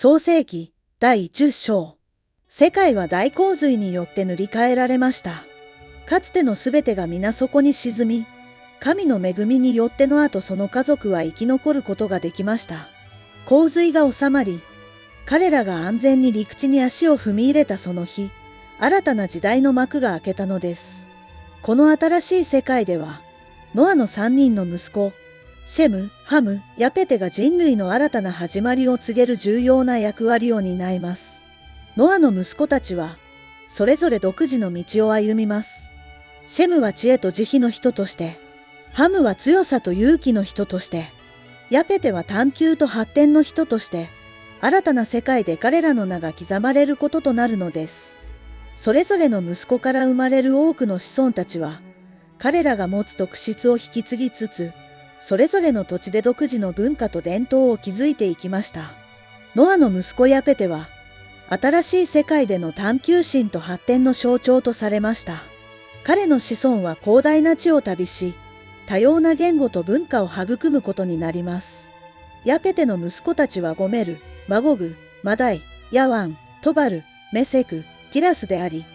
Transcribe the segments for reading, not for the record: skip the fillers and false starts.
創世記第10章。世界は大洪水によって塗り替えられました。かつてのすべてが皆底に沈み、神の恵みによってノアとその家族は生き残ることができました。洪水が収まり、彼らが安全に陸地に足を踏み入れたその日、新たな時代の幕が開けたのです。この新しい世界では、ノアの3人の息子、シェム、ハム、ヤペテが人類の新たな始まりを告げる重要な役割を担います。ノアの息子たちは、それぞれ独自の道を歩みます。シェムは知恵と慈悲の人として、ハムは強さと勇気の人として、ヤペテは探求と発展の人として、新たな世界で彼らの名が刻まれることとなるのです。それぞれの息子から生まれる多くの子孫たちは、彼らが持つ特質を引き継ぎつつ、それぞれの土地で独自の文化と伝統を築いていきました。ノアの息子ヤペテは、新しい世界での探求心と発展の象徴とされました。彼の子孫は広大な地を旅し、多様な言語と文化を育むことになります。ヤペテの息子たちはゴメル、マゴグ、マダイ、ヤワン、トバル、メセク、キラスであり、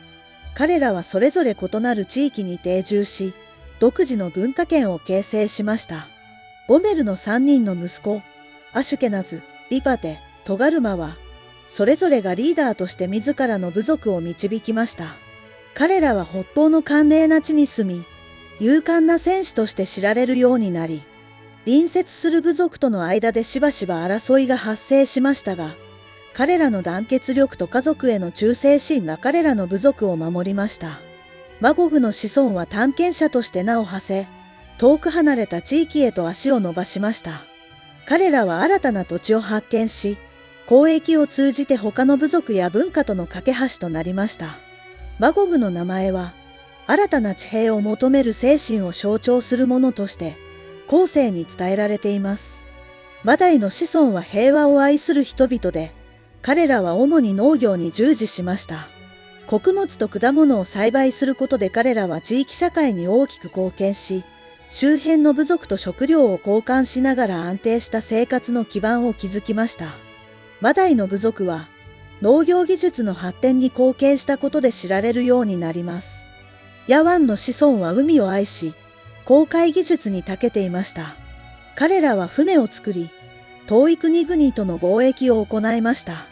彼らはそれぞれ異なる地域に定住し、独自の文化圏を形成しました。ゴメルの3人の息子、アシュケナズ、リパテ、トガルマは、それぞれがリーダーとして自らの部族を導きました。彼らは北方の寒冷な地に住み、勇敢な戦士として知られるようになり、隣接する部族との間でしばしば争いが発生しましたが、彼らの団結力と家族への忠誠心が彼らの部族を守りました。マゴグの子孫は探検者として名を馳せ、遠く離れた地域へと足を伸ばしました。彼らは新たな土地を発見し、交易を通じて他の部族や文化との架け橋となりました。マゴグの名前は、新たな地平を求める精神を象徴するものとして、後世に伝えられています。マダイの子孫は平和を愛する人々で、彼らは主に農業に従事しました。穀物と果物を栽培することで彼らは地域社会に大きく貢献し、周辺の部族と食料を交換しながら安定した生活の基盤を築きました。マダイの部族は農業技術の発展に貢献したことで知られるようになります。ヤワンの子孫は海を愛し、航海技術に長けていました。彼らは船を作り、遠い国々との貿易を行いました。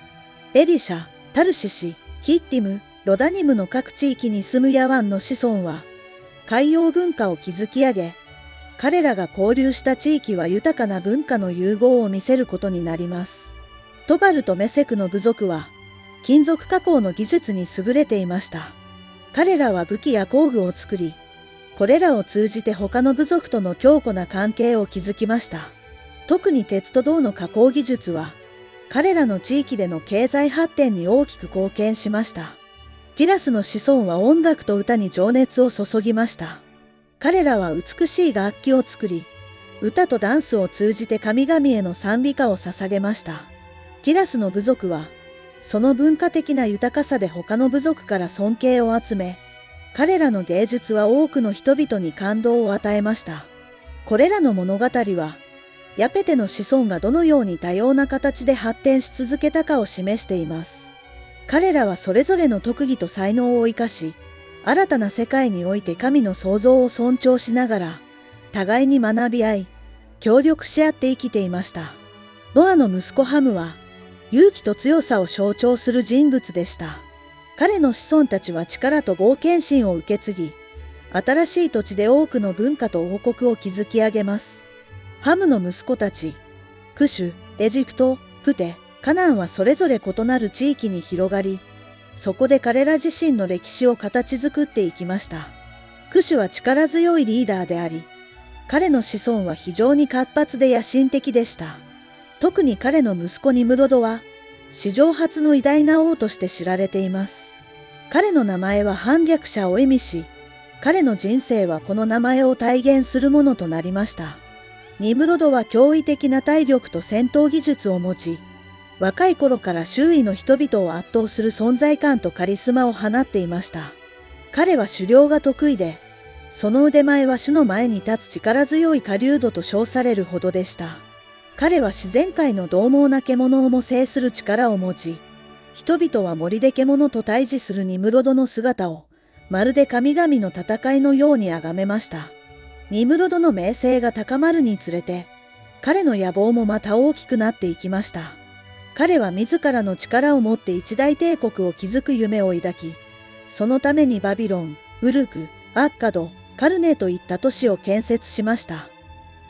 エリシャ、タルシシ、キッティム、ロダニムの各地域に住むヤワンの子孫は、海洋文化を築き上げ、彼らが交流した地域は豊かな文化の融合を見せることになります。トバルとメセクの部族は、金属加工の技術に優れていました。彼らは武器や工具を作り、これらを通じて他の部族との強固な関係を築きました。特に鉄と銅の加工技術は、彼らの地域での経済発展に大きく貢献しました。キラスの子孫は音楽と歌に情熱を注ぎました。彼らは美しい楽器を作り、歌とダンスを通じて神々への賛美歌を捧げました。キラスの部族は、その文化的な豊かさで他の部族から尊敬を集め、彼らの芸術は多くの人々に感動を与えました。これらの物語は、ヤペテの子孫がどのように多様な形で発展し続けたかを示しています。彼らはそれぞれの特技と才能を生かし、新たな世界において神の創造を尊重しながら、互いに学び合い、協力し合って生きていました。ノアの息子ハムは、勇気と強さを象徴する人物でした。彼の子孫たちは力と冒険心を受け継ぎ、新しい土地で多くの文化と王国を築き上げます。ハムの息子たち、クシュ、エジプト、プテ、カナンはそれぞれ異なる地域に広がり、そこで彼ら自身の歴史を形作っていきました。クシュは力強いリーダーであり、彼の子孫は非常に活発で野心的でした。特に彼の息子ニムロドは、史上初の偉大な王として知られています。彼の名前は反逆者を意味し、彼の人生はこの名前を体現するものとなりました。ニムロドは驚異的な体力と戦闘技術を持ち、若い頃から周囲の人々を圧倒する存在感とカリスマを放っていました。彼は狩猟が得意で、その腕前は主の前に立つ力強い狩人と称されるほどでした。彼は自然界の獰猛な獣をも制する力を持ち、人々は森で獣と対峙するニムロドの姿を、まるで神々の戦いのように崇めました。ニムロドの名声が高まるにつれて、彼の野望もまた大きくなっていきました。彼は自らの力を持って一大帝国を築く夢を抱き、そのためにバビロン、ウルク、アッカド、カルネといった都市を建設しました。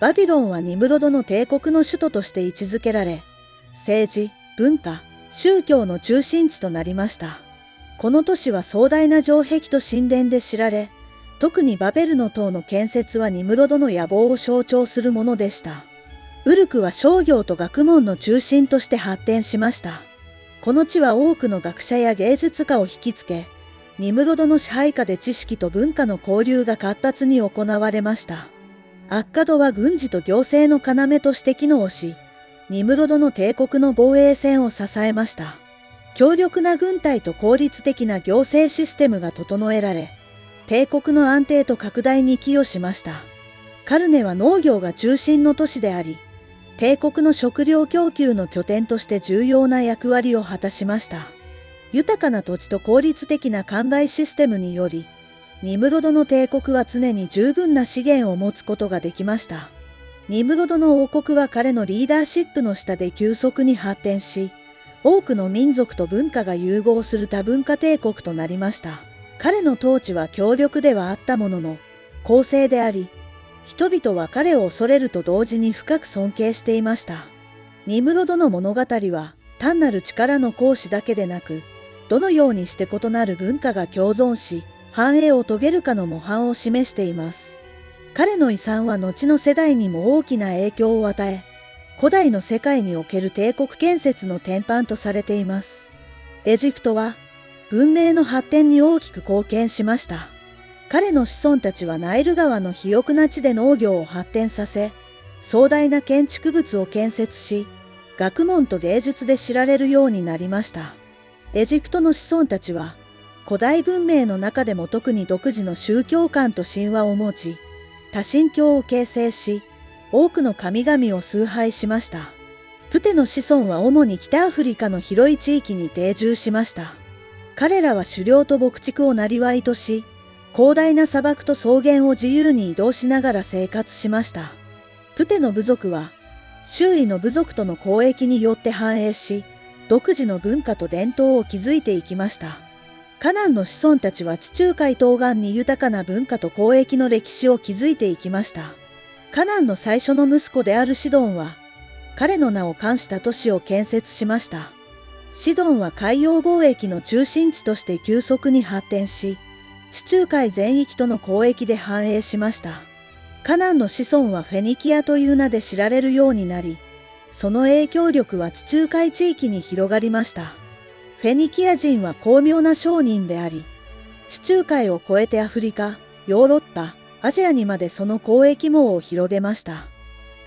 バビロンはニムロドの帝国の首都として位置づけられ、政治、文化、宗教の中心地となりました。この都市は壮大な城壁と神殿で知られ、特にバベルの塔の建設はニムロドの野望を象徴するものでした。ウルクは商業と学問の中心として発展しました。この地は多くの学者や芸術家を引きつけ、ニムロドの支配下で知識と文化の交流が活発に行われました。アッカドは軍事と行政の要として機能し、ニムロドの帝国の防衛線を支えました。強力な軍隊と効率的な行政システムが整えられ、帝国の安定と拡大に寄与しました。カルネは農業が中心の都市であり、帝国の食料供給の拠点として重要な役割を果たしました。豊かな土地と効率的な灌漑システムにより、ニムロドの帝国は常に十分な資源を持つことができました。ニムロドの王国は彼のリーダーシップの下で急速に発展し、多くの民族と文化が融合する多文化帝国となりました。彼の統治は強力ではあったものの、公正であり、人々は彼を恐れると同時に深く尊敬していました。ニムロドの物語は単なる力の行使だけでなく、どのようにして異なる文化が共存し、繁栄を遂げるかの模範を示しています。彼の遺産は後の世代にも大きな影響を与え、古代の世界における帝国建設の典範とされています。エジプトは文明の発展に大きく貢献しました。彼の子孫たちはナイル川の肥沃な地で農業を発展させ、壮大な建築物を建設し、学問と芸術で知られるようになりました。エジプトの子孫たちは、古代文明の中でも特に独自の宗教観と神話を持ち、多神教を形成し、多くの神々を崇拝しました。プテの子孫は主に北アフリカの広い地域に定住しました。彼らは狩猟と牧畜を生業とし、広大な砂漠と草原を自由に移動しながら生活しました。プテの部族は、周囲の部族との交易によって繁栄し、独自の文化と伝統を築いていきました。カナンの子孫たちは地中海東岸に豊かな文化と交易の歴史を築いていきました。カナンの最初の息子であるシドンは、彼の名を冠した都市を建設しました。シドンは海洋貿易の中心地として急速に発展し、地中海全域との交易で繁栄しました。カナンの子孫はフェニキアという名で知られるようになり、その影響力は地中海地域に広がりました。フェニキア人は巧妙な商人であり、地中海を越えてアフリカ、ヨーロッパ、アジアにまでその交易網を広げました。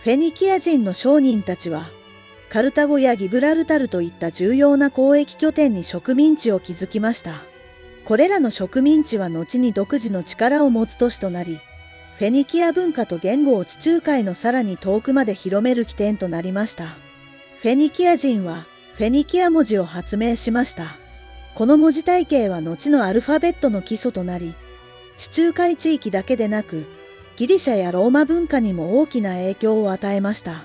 フェニキア人の商人たちは、カルタゴやギブラルタルといった重要な交易拠点に植民地を築きました。これらの植民地は後に独自の力を持つ都市となり、フェニキア文化と言語を地中海のさらに遠くまで広める起点となりました。フェニキア人はフェニキア文字を発明しました。この文字体系は後のアルファベットの基礎となり、地中海地域だけでなく、ギリシャやローマ文化にも大きな影響を与えました。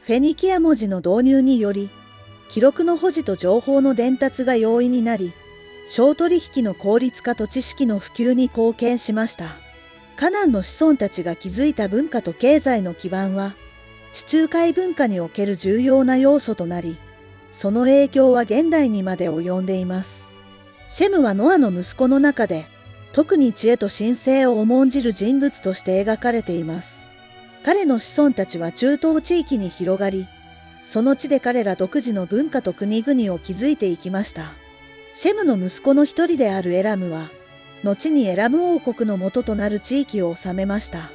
フェニキア文字の導入により、記録の保持と情報の伝達が容易になり、商取引の効率化と知識の普及に貢献しました。カナンの子孫たちが築いた文化と経済の基盤は、地中海文化における重要な要素となり、その影響は現代にまで及んでいます。シェムはノアの息子の中で、特に知恵と神聖を重んじる人物として描かれています。彼の子孫たちは中東地域に広がり、その地で彼ら独自の文化と国々を築いていきました。シェムの息子の一人であるエラムは、後にエラム王国の元となる地域を治めました。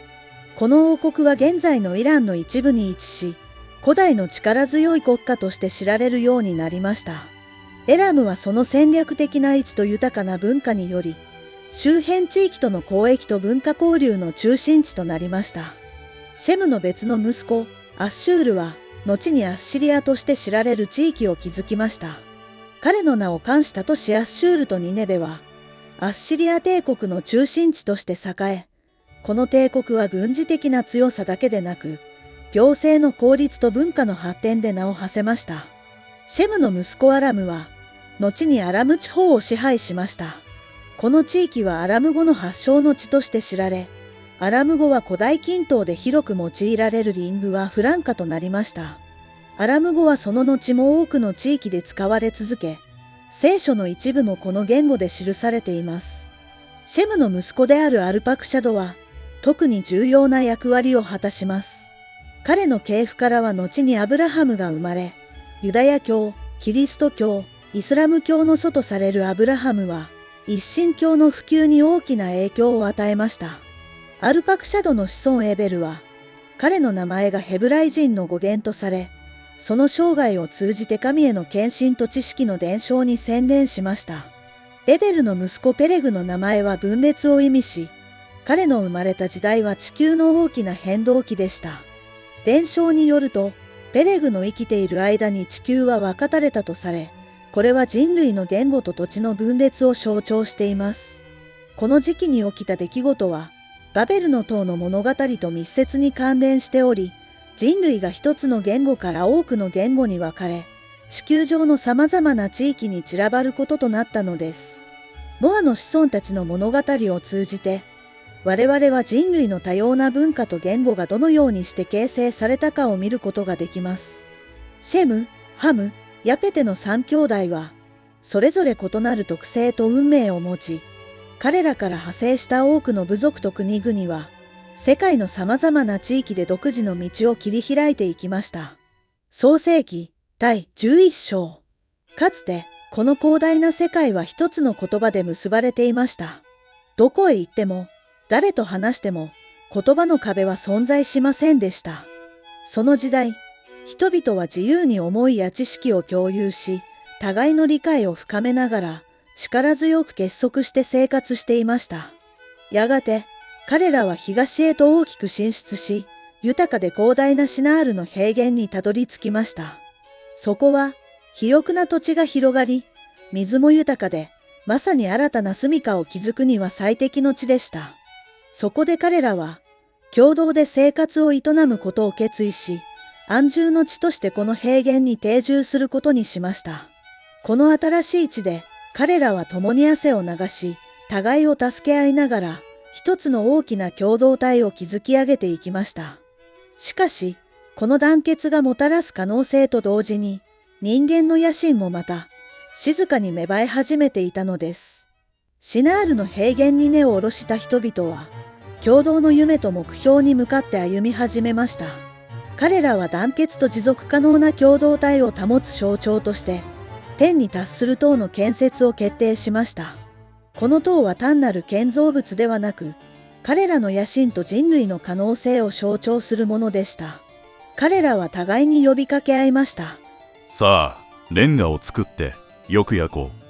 この王国は現在のイランの一部に位置し、古代の力強い国家として知られるようになりました。エラムはその戦略的な位置と豊かな文化により、周辺地域との交易と文化交流の中心地となりました。シェムの別の息子、アッシュールは、後にアッシリアとして知られる地域を築きました。彼の名を冠した都市アッシュールとニネベは、アッシリア帝国の中心地として栄え、この帝国は軍事的な強さだけでなく、行政の効率と文化の発展で名を馳せました。シェムの息子アラムは、後にアラム地方を支配しました。この地域はアラム語の発祥の地として知られ、アラム語は古代近東で広く用いられるリングはフランカとなりました。アラム語はその後も多くの地域で使われ続け、聖書の一部もこの言語で記されています。シェムの息子であるアルパクシャドは、特に重要な役割を果たします。彼の系譜からは後にアブラハムが生まれ、ユダヤ教、キリスト教、イスラム教の祖とされるアブラハムは、一神教の普及に大きな影響を与えました。アルパクシャドの子孫エベルは、彼の名前がヘブライ人の語源とされ、その生涯を通じて神への献身と知識の伝承に専念しました。エベルの息子ペレグの名前は分裂を意味し、彼の生まれた時代は地球の大きな変動期でした。伝承によると、ペレグの生きている間に地球は分かたれたとされ、これは人類の言語と土地の分裂を象徴しています。この時期に起きた出来事は、バベルの塔の物語と密接に関連しており、人類が一つの言語から多くの言語に分かれ、地球上の様々な地域に散らばることとなったのです。ノアの子孫たちの物語を通じて、我々は人類の多様な文化と言語がどのようにして形成されたかを見ることができます。シェム、ハム、ヤペテの3兄弟は、それぞれ異なる特性と運命を持ち、彼らから派生した多くの部族と国々は、世界の様々な地域で独自の道を切り開いていきました。創世記第11章。かつて、この広大な世界は一つの言葉で結ばれていました。どこへ行っても、誰と話しても、言葉の壁は存在しませんでした。その時代、人々は自由に思いや知識を共有し、互いの理解を深めながら、力強く結束して生活していました。やがて、彼らは東へと大きく進出し、豊かで広大なシナールの平原にたどり着きました。そこは、肥沃な土地が広がり、水も豊かで、まさに新たな住処を築くには最適の地でした。そこで彼らは、共同で生活を営むことを決意し、安住の地としてこの平原に定住することにしました。この新しい地で、彼らは共に汗を流し、互いを助け合いながら、一つの大きな共同体を築き上げていきました。しかし、この団結がもたらす可能性と同時に、人間の野心もまた、静かに芽生え始めていたのです。シナールの平原に根を下ろした人々は、共同の夢と目標に向かって歩み始めました。彼らは団結と持続可能な共同体を保つ象徴として、天に達する塔の建設を決定しました。この塔は単なる建造物ではなく、彼らの野心と人類の可能性を象徴するものでした。彼らは互いに呼びかけ合いました。さあ、レンガを作ってよく焼こう。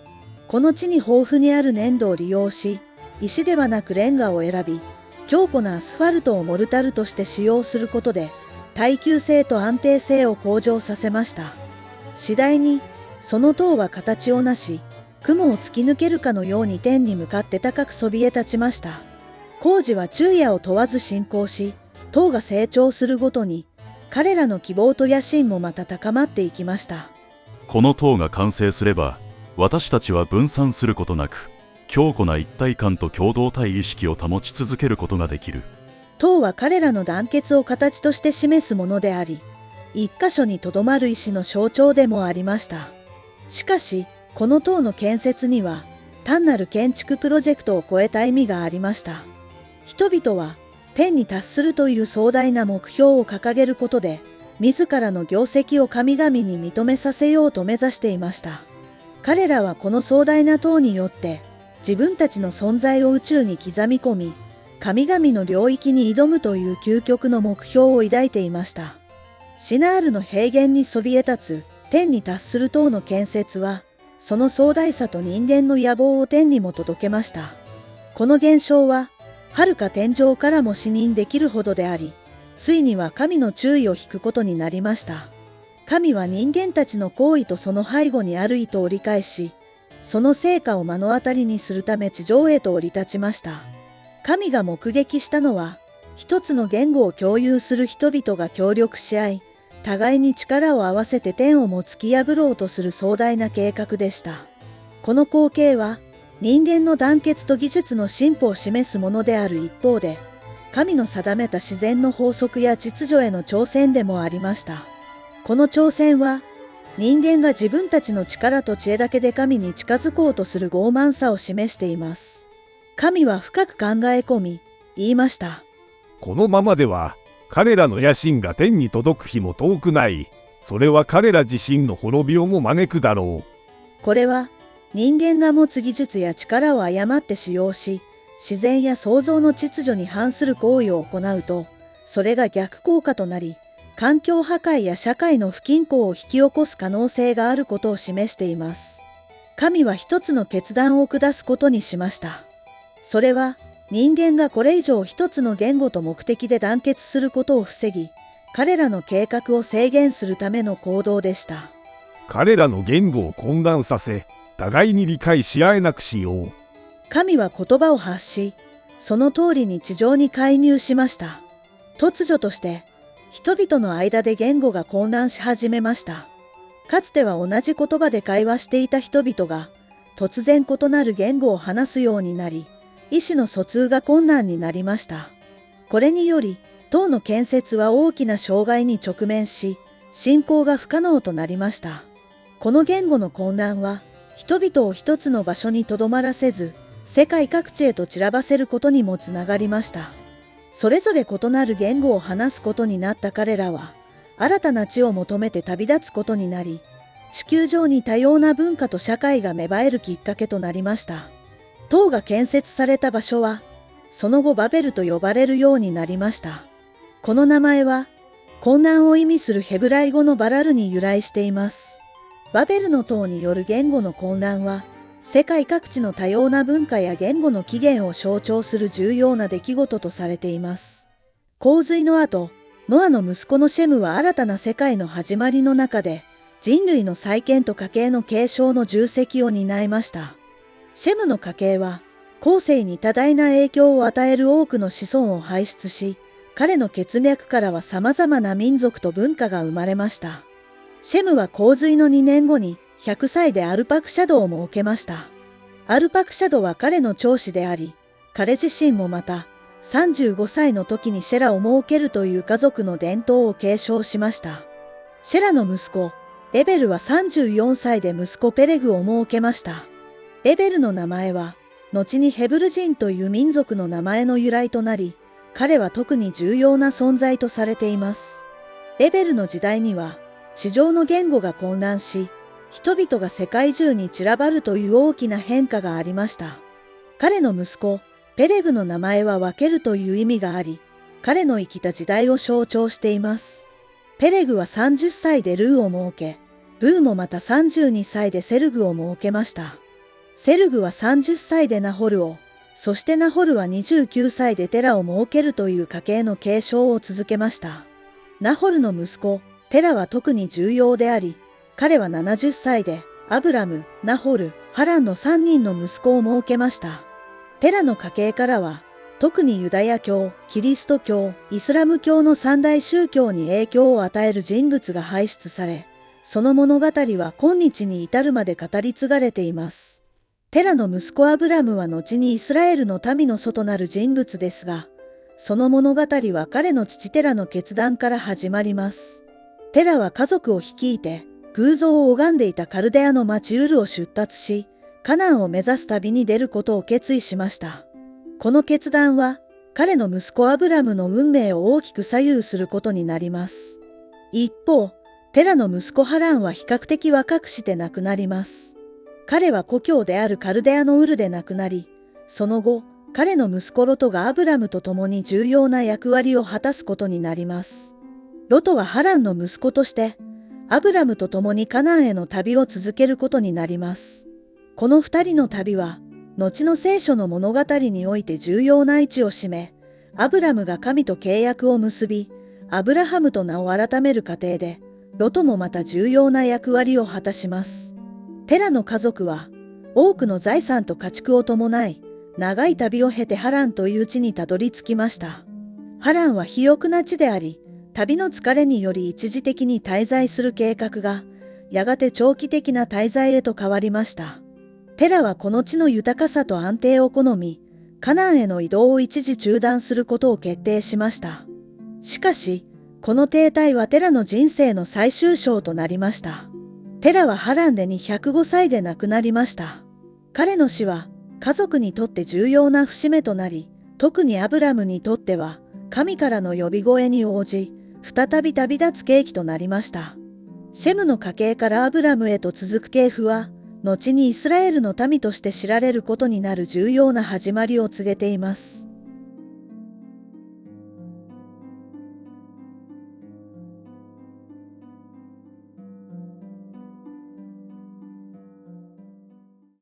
この地に豊富にある粘土を利用し、石ではなくレンガを選び、強固なアスファルトをモルタルとして使用することで、耐久性と安定性を向上させました。次第に、その塔は形をなし、雲を突き抜けるかのように天に向かって高くそびえ立ちました。工事は昼夜を問わず進行し、塔が成長するごとに、彼らの希望と野心もまた高まっていきました。この塔が完成すれば、私たちは分散することなく、強固な一体感と共同体意識を保ち続けることができる。塔は彼らの団結を形として示すものであり、一箇所にとどまる意志の象徴でもありました。しかし、この塔の建設には、単なる建築プロジェクトを超えた意味がありました。人々は、天に達するという壮大な目標を掲げることで、自らの業績を神々に認めさせようと目指していました。彼らはこの壮大な塔によって、自分たちの存在を宇宙に刻み込み、神々の領域に挑むという究極の目標を抱いていました。シナールの平原にそびえ立つ天に達する塔の建設は、その壮大さと人間の野望を天にも届けました。この現象は、遥か天上からも視認できるほどであり、ついには神の注意を引くことになりました。神は人間たちの行為とその背後にある意図を理解し、その成果を目の当たりにするため地上へと降り立ちました。神が目撃したのは、一つの言語を共有する人々が協力し合い、互いに力を合わせて天をも突き破ろうとする壮大な計画でした。この光景は、人間の団結と技術の進歩を示すものである一方で、神の定めた自然の法則や秩序への挑戦でもありました。この挑戦は、人間が自分たちの力と知恵だけで神に近づこうとする傲慢さを示しています。神は深く考え込み、言いました。このままでは、彼らの野心が天に届く日も遠くない。それは彼ら自身の滅びをも招くだろう。これは、人間が持つ技術や力を誤って使用し、自然や創造の秩序に反する行為を行うと、それが逆効果となり、環境破壊や社会の不均衡を引き起こす可能性があることを示しています。神は一つの決断を下すことにしました。それは、人間がこれ以上一つの言語と目的で団結することを防ぎ、彼らの計画を制限するための行動でした。彼らの言語を混乱させ、互いに理解し合えなくしよう。神は言葉を発し、その通りに地上に介入しました。突如として、人々の間で言語が混乱し始めました。かつては同じ言葉で会話していた人々が、突然異なる言語を話すようになり、意思の疎通が困難になりました。これにより、塔の建設は大きな障害に直面し、進行が不可能となりました。この言語の混乱は、人々を一つの場所にとどまらせず、世界各地へと散らばせることにもつながりました。それぞれ異なる言語を話すことになった彼らは、新たな地を求めて旅立つことになり、地球上に多様な文化と社会が芽生えるきっかけとなりました。塔が建設された場所は、その後バベルと呼ばれるようになりました。この名前は、混乱を意味するヘブライ語のバラルに由来しています。バベルの塔による言語の混乱は、世界各地の多様な文化や言語の起源を象徴する重要な出来事とされています。洪水の後、ノアの息子のシェムは新たな世界の始まりの中で、人類の再建と家系の継承の重責を担いました。シェムの家系は、後世に多大な影響を与える多くの子孫を輩出し、彼の血脈からは様々な民族と文化が生まれました。シェムは洪水の2年後に100歳でアルパクシャドを設けました。アルパクシャドは彼の長子であり、彼自身もまた35歳の時にシェラを設けるという家族の伝統を継承しました。シェラの息子、エベルは34歳で息子ペレグを設けました。エベルの名前は、後にヘブル人という民族の名前の由来となり、彼は特に重要な存在とされています。エベルの時代には、地上の言語が混乱し、人々が世界中に散らばるという大きな変化がありました。彼の息子、ペレグの名前は分けるという意味があり、彼の生きた時代を象徴しています。ペレグは30歳でルーを設け、ルーもまた32歳でセルグを設けました。セルグは30歳でナホルを、そしてナホルは29歳でテラを設けるという家系の継承を続けました。ナホルの息子、テラは特に重要であり、彼は70歳でアブラム、ナホル、ハランの3人の息子を設けました。テラの家系からは、特にユダヤ教、キリスト教、イスラム教の三大宗教に影響を与える人物が輩出され、その物語は今日に至るまで語り継がれています。テラの息子アブラムは後にイスラエルの民の祖となる人物ですが、その物語は彼の父テラの決断から始まります。テラは家族を率いて、偶像を拝んでいたカルデアの町ウルを出立し、カナンを目指す旅に出ることを決意しました。この決断は、彼の息子アブラムの運命を大きく左右することになります。一方、テラの息子ハランは比較的若くして亡くなります。彼は故郷であるカルデアのウルで亡くなり、その後、彼の息子ロトがアブラムと共に重要な役割を果たすことになります。ロトはハランの息子として、アブラムと共にカナンへの旅を続けることになります。この二人の旅は、後の聖書の物語において重要な位置を占め、アブラムが神と契約を結び、アブラハムと名を改める過程で、ロトもまた重要な役割を果たします。テラの家族は多くの財産と家畜を伴い、長い旅を経てハランという地にたどり着きました。ハランは肥沃な地であり、旅の疲れにより一時的に滞在する計画が、やがて長期的な滞在へと変わりました。テラはこの地の豊かさと安定を好み、カナンへの移動を一時中断することを決定しました。しかし、この停滞はテラの人生の最終章となりました。テラはハランでに105歳で亡くなりました。彼の死は家族にとって重要な節目となり、特にアブラムにとっては神からの呼び声に応じ、再び旅立つ契機となりました。シェムの家系からアブラムへと続く系譜は、後にイスラエルの民として知られることになる重要な始まりを告げています。